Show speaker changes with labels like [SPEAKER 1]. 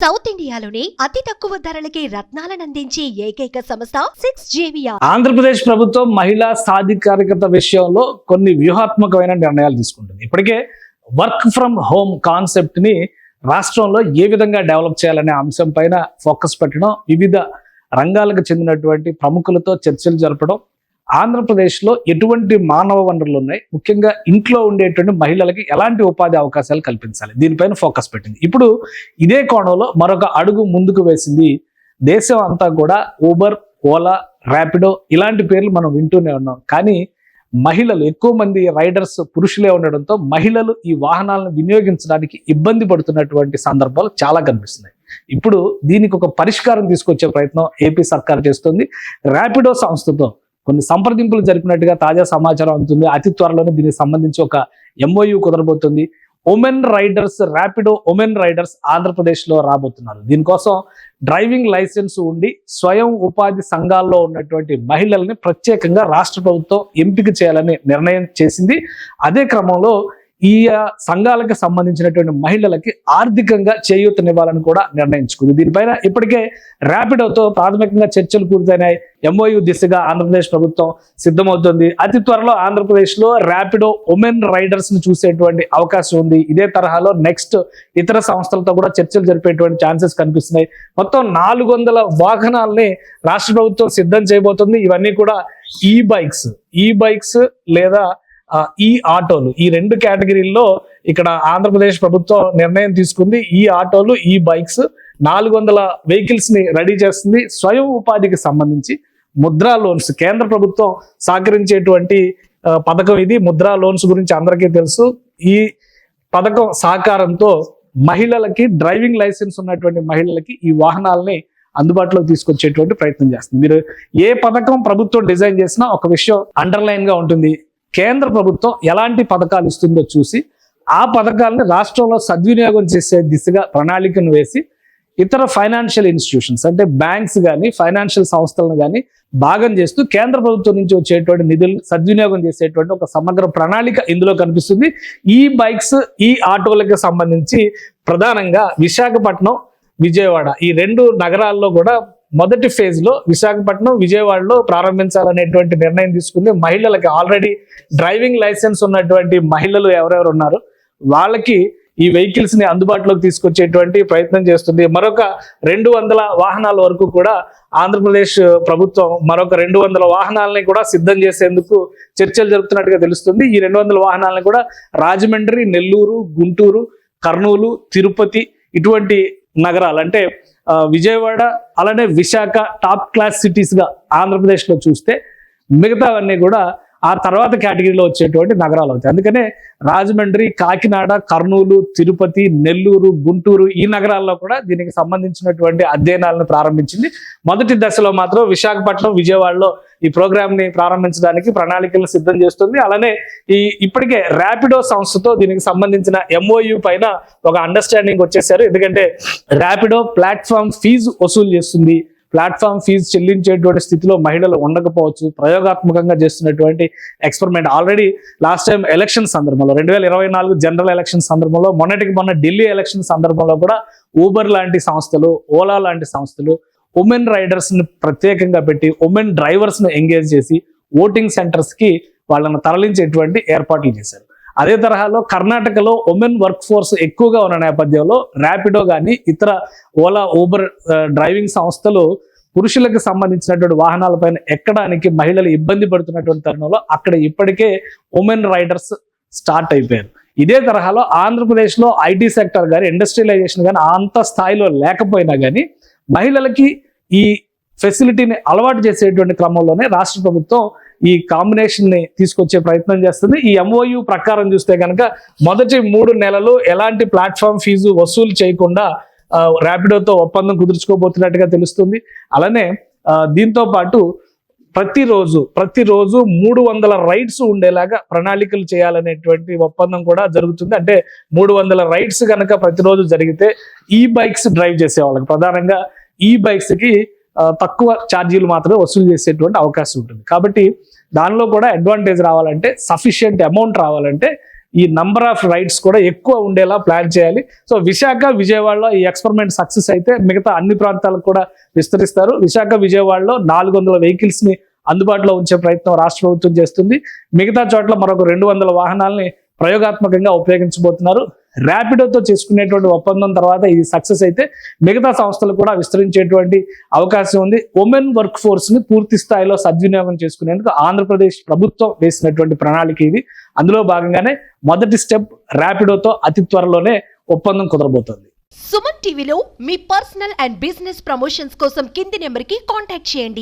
[SPEAKER 1] South ఇండియాలోని అతి తక్కువ ధరలకి రత్నాలను అందించే ఏకైక సంస్థ 6JVR.
[SPEAKER 2] ఆంధ్రప్రదేశ్ ప్రభుత్వం మహిళా సాధికారికత విషయంలో కొన్ని వ్యూహాత్మకమైన నిర్ణయాలు తీసుకుంటుంది. ఇప్పటికే వర్క్ ఫ్రమ్ హోమ్ కాన్సెప్ట్ ని రాష్ట్రంలో ఏ విధంగా డెవలప్ చేయాలనే అంశం పైన ఫోకస్ పెట్టడం, వివిధ రంగాలకు చెందినటువంటి ప్రముఖులతో చర్చలు జరపడం, ఆంధ్రప్రదేశ్లో ఎటువంటి మానవ వనరులు ఉన్నాయి, ముఖ్యంగా ఇంట్లో ఉండేటువంటి మహిళలకి ఎలాంటి ఉపాధి అవకాశాలు కల్పించాలి, దీనిపైన ఫోకస్ పెట్టింది. ఇప్పుడు ఇదే కోణంలో మరొక అడుగు ముందుకు వేసింది. దేశం అంతా కూడా ఊబర్, ఓలా, ర్యాపిడో ఇలాంటి పేర్లు మనం వింటూనే ఉన్నాం. కానీ మహిళలు, ఎక్కువ మంది రైడర్స్ పురుషులే ఉండడంతో మహిళలు ఈ వాహనాలను వినియోగించడానికి ఇబ్బంది పడుతున్నటువంటి సందర్భాలు చాలా కనిపిస్తున్నాయి. ఇప్పుడు దీనికి ఒక పరిష్కారం తీసుకొచ్చే ప్రయత్నం ఏపీ సర్కార్ చేస్తుంది. ర్యాపిడో సంస్థతో కొన్ని సంప్రదింపులు జరిపినట్టుగా తాజా సమాచారం అందుతుంది. అతి త్వరలోనే దీనికి సంబంధించి ఒక MOU కుదరబోతుంది. Women riders, Rapido women riders ఆంధ్రప్రదేశ్లో రాబోతున్నారు. దీనికోసం డ్రైవింగ్ లైసెన్స్ ఉండి స్వయం ఉపాధి సంఘాల్లో ఉన్నటువంటి మహిళల్ని ప్రత్యేకంగా రాష్ట్ర ప్రభుత్వం ఎంపిక చేయాలని నిర్ణయం చేసింది. అదే క్రమంలో ఈ సంఘాలకు సంబంధించినటువంటి మహిళలకి ఆర్థికంగా చేయూతనివ్వాలని కూడా నిర్ణయించుకుంది. దీనిపైన ఇప్పటికే ర్యాపిడోతో ప్రాథమికంగా చర్చలు పూర్తయినాయి. MOU దిశగా ఆంధ్రప్రదేశ్ ప్రభుత్వం సిద్ధమవుతుంది. అతి త్వరలో ఆంధ్రప్రదేశ్లో ర్యాపిడో ఉమెన్ రైడర్స్ ని చూసేటువంటి అవకాశం ఉంది. ఇదే తరహాలో నెక్స్ట్ ఇతర సంస్థలతో కూడా చర్చలు జరిపేటువంటి ఛాన్సెస్ కనిపిస్తున్నాయి. మొత్తం 400 వాహనాలని రాష్ట్ర ప్రభుత్వం సిద్ధం చేయబోతుంది. ఇవన్నీ కూడా ఈ బైక్స్ లేదా ఈ ఆటోలు, ఈ 2 కేటగిరీల్లో ఇక్కడ ఆంధ్రప్రదేశ్ ప్రభుత్వం నిర్ణయం తీసుకుంది. ఈ ఆటోలు, ఈ బైక్స్ 400 వెహికల్స్ ని రెడీ చేస్తుంది. స్వయం ఉపాధికి సంబంధించి ముద్రా లోన్స్, కేంద్ర ప్రభుత్వం సహకరించేటువంటి పథకం ఇది. ముద్రా లోన్స్ గురించి అందరికీ తెలుసు. ఈ పథకం సహకారంతో మహిళలకి, డ్రైవింగ్ లైసెన్స్ ఉన్నటువంటి మహిళలకి ఈ వాహనాలని అందుబాటులోకి తీసుకొచ్చేటువంటి ప్రయత్నం చేస్తుంది. మీరు ఏ పథకం ప్రభుత్వం డిజైన్ చేసినా ఒక విషయం అండర్లైన్ గా ఉంటుంది. కేంద్ర ప్రభుత్వం ఎలాంటి పథకాలు ఇస్తుందో చూసి ఆ పథకాలను రాష్ట్రంలో సద్వినియోగం చేసే దిశగా ప్రణాళికను వేసి ఇతర ఫైనాన్షియల్ ఇన్స్టిట్యూషన్స్ అంటే బ్యాంక్స్ కానీ, ఫైనాన్షియల్ సంస్థలను కానీ భాగం చేస్తూ కేంద్ర ప్రభుత్వం నుంచి వచ్చేటువంటి నిధులు సద్వినియోగం చేసేటువంటి ఒక సమగ్ర ప్రణాళిక ఇందులో కనిపిస్తుంది. ఈ బైక్స్, ఈ ఆటోలకు సంబంధించి ప్రధానంగా విశాఖపట్నం, విజయవాడ ఈ 2 నగరాల్లో కూడా మొదటి ఫేజ్ లో విశాఖపట్నం, విజయవాడలో ప్రారంభించాలనేటువంటి నిర్ణయం తీసుకుంది. మహిళలకి ఆల్రెడీ డ్రైవింగ్ లైసెన్స్ ఉన్నటువంటి మహిళలు ఎవరెవరు ఉన్నారు వాళ్ళకి ఈ వెహికల్స్ ని అందుబాటులోకి తీసుకొచ్చేటువంటి ప్రయత్నం చేస్తుంది. మరొక 200 వాహనాల వరకు కూడా ఆంధ్రప్రదేశ్ ప్రభుత్వం మరొక 200 వాహనాలని కూడా సిద్ధం చేసేందుకు చర్చలు జరుపుతున్నట్టుగా తెలుస్తుంది. ఈ 200 వాహనాలను కూడా రాజమండ్రి, నెల్లూరు, గుంటూరు, కర్నూలు, తిరుపతి ఇటువంటి నగరాలు అంటే విజయవాడ అలానే విశాఖ టాప్ క్లాస్ సిటీస్ గా ఆంధ్రప్రదేశ్ లో చూస్తే మిగతావన్నీ కూడా ఆ తర్వాత కేటగిరీలో వచ్చేటువంటి నగరాలు అవుతాయి. అందుకనే రాజమండ్రి, కాకినాడ, కర్నూలు, తిరుపతి, నెల్లూరు, గుంటూరు ఈ నగరాల్లో కూడా దీనికి సంబంధించినటువంటి అధ్యయనాలను ప్రారంభించింది. మొదటి దశలో మాత్రం విశాఖపట్నం, విజయవాడలో ఈ ప్రోగ్రామ్ ని ప్రారంభించడానికి ప్రణాళికలను సిద్ధం చేస్తుంది. అలానే ఇప్పటికే ర్యాపిడో సంస్థతో దీనికి సంబంధించిన MOU పైన ఒక అండర్స్టాండింగ్ వచ్చేసారు. ఎందుకంటే ర్యాపిడో ప్లాట్ఫామ్ ఫీజు వసూలు చేస్తుంది. ప్లాట్ఫామ్ ఫీజు చెల్లించేటువంటి స్థితిలో మహిళలు ఉండకపోవచ్చు. ప్రయోగాత్మకంగా చేస్తున్నటువంటి experiment already last time election సందర్భంలో 2024 జనరల్ ఎలక్షన్ సందర్భంలో, మొన్న ఢిల్లీ ఎలక్షన్ సందర్భంలో కూడా ఊబర్ లాంటి సంస్థలు, ఓలా లాంటి సంస్థలు ఉమెన్ రైడర్స్ ని ప్రత్యేకంగా పెట్టి ఉమెన్ డ్రైవర్స్ ను ఎంగేజ్ చేసి ఓటింగ్ సెంటర్స్ కి వాళ్ళను తరలించేటువంటి ఏర్పాట్లు చేశారు. అదే తరహాలో కర్ణాటకలో ఉమెన్ వర్క్ ఫోర్స్ ఎక్కువగా ఉన్న నేపథ్యంలో ర్యాపిడో కానీ ఇతర ఓలా, ఊబర్ డ్రైవింగ్ సంస్థలు పురుషులకు సంబంధించినటువంటి వాహనాలపైన ఎక్కడానికి మహిళలు ఇబ్బంది పడుతున్నటువంటి తరుణంలో అక్కడ ఇప్పటికే ఉమెన్ రైడర్స్ స్టార్ట్ అయిపోయారు. ఇదే తరహాలో ఆంధ్రప్రదేశ్లో IT సెక్టర్ కానీ, ఇండస్ట్రియలైజేషన్ కానీ అంత స్థాయిలో లేకపోయినా కానీ మహిళలకి ఈ ఫెసిలిటీని అలవాటు చేసేటువంటి క్రమంలోనే రాష్ట్ర ప్రభుత్వం ఈ కాంబినేషన్ ని తీసుకొచ్చే ప్రయత్నం చేస్తుంది. ఈ MOU ప్రకారం చూస్తే కనుక మొదటి 3 నెలలు ఎలాంటి ప్లాట్ఫామ్ ఫీజు వసూలు చేయకుండా ర్యాపిడోతో ఒప్పందం కుదుర్చుకోబోతున్నట్టుగా తెలుస్తుంది. అలానే దీంతో పాటు ప్రతిరోజు 300 రైడ్స్ ఉండేలాగా ప్రణాళికలు చేయాలనేటువంటి ఒప్పందం కూడా జరుగుతుంది. అంటే 300 రైడ్స్ కనుక ప్రతిరోజు జరిగితే ఈ బైక్స్ డ్రైవ్ చేసే వాళ్ళకి, ప్రధానంగా ఈ బైక్స్ కి తక్కువ ఛార్జీలు మాత్రమే వసూలు చేసేటువంటి అవకాశం ఉంటుంది. కాబట్టి దానిలో కూడా అడ్వాంటేజ్ రావాలంటే, సఫిషియంట్ అమౌంట్ రావాలంటే ఈ నంబర్ ఆఫ్ రైడ్స్ కూడా ఎక్కువ ఉండేలా ప్లాన్ చేయాలి. సో విశాఖ విజయవాడలో ఈ ఎక్స్పెరిమెంట్ సక్సెస్ అయితే మిగతా అన్ని ప్రాంతాలకు కూడా విస్తరిస్తారు. విశాఖ విజయవాడలో 400 వెహికల్స్ ని అందుబాటులో ఉంచే ప్రయత్నం రాష్ట్ర ప్రభుత్వం చేస్తుంది. మిగతా చోట్ల మరొక 200 వాహనాలని ప్రయోగాత్మకంగా ఉపయోగించబోతున్నారు. ర్యాపిడోతో చేసుకునేటువంటి ఒప్పందం తర్వాత ఇది సక్సెస్ అయితే మిగతా సంస్థలు కూడా విస్తరించేటువంటి అవకాశం ఉంది. ఉమెన్ వర్క్ ఫోర్స్ ని పూర్తి స్థాయిలో సద్వినియోగం చేసుకునేందుకు ఆంధ్రప్రదేశ్ ప్రభుత్వం వేసినటువంటి ప్రణాళిక ఇది. అందులో భాగంగానే మొదటి స్టెప్ ర్యాపిడోతో అతి త్వరలోనే ఒప్పందం కుదరబోతోంది.
[SPEAKER 1] సుమన్ టీవీలో మీ పర్సనల్ అండ్ బిజినెస్ ప్రమోషన్స్ కోసం కింది నెంబర్కి కాంటాక్ట్ చేయండి.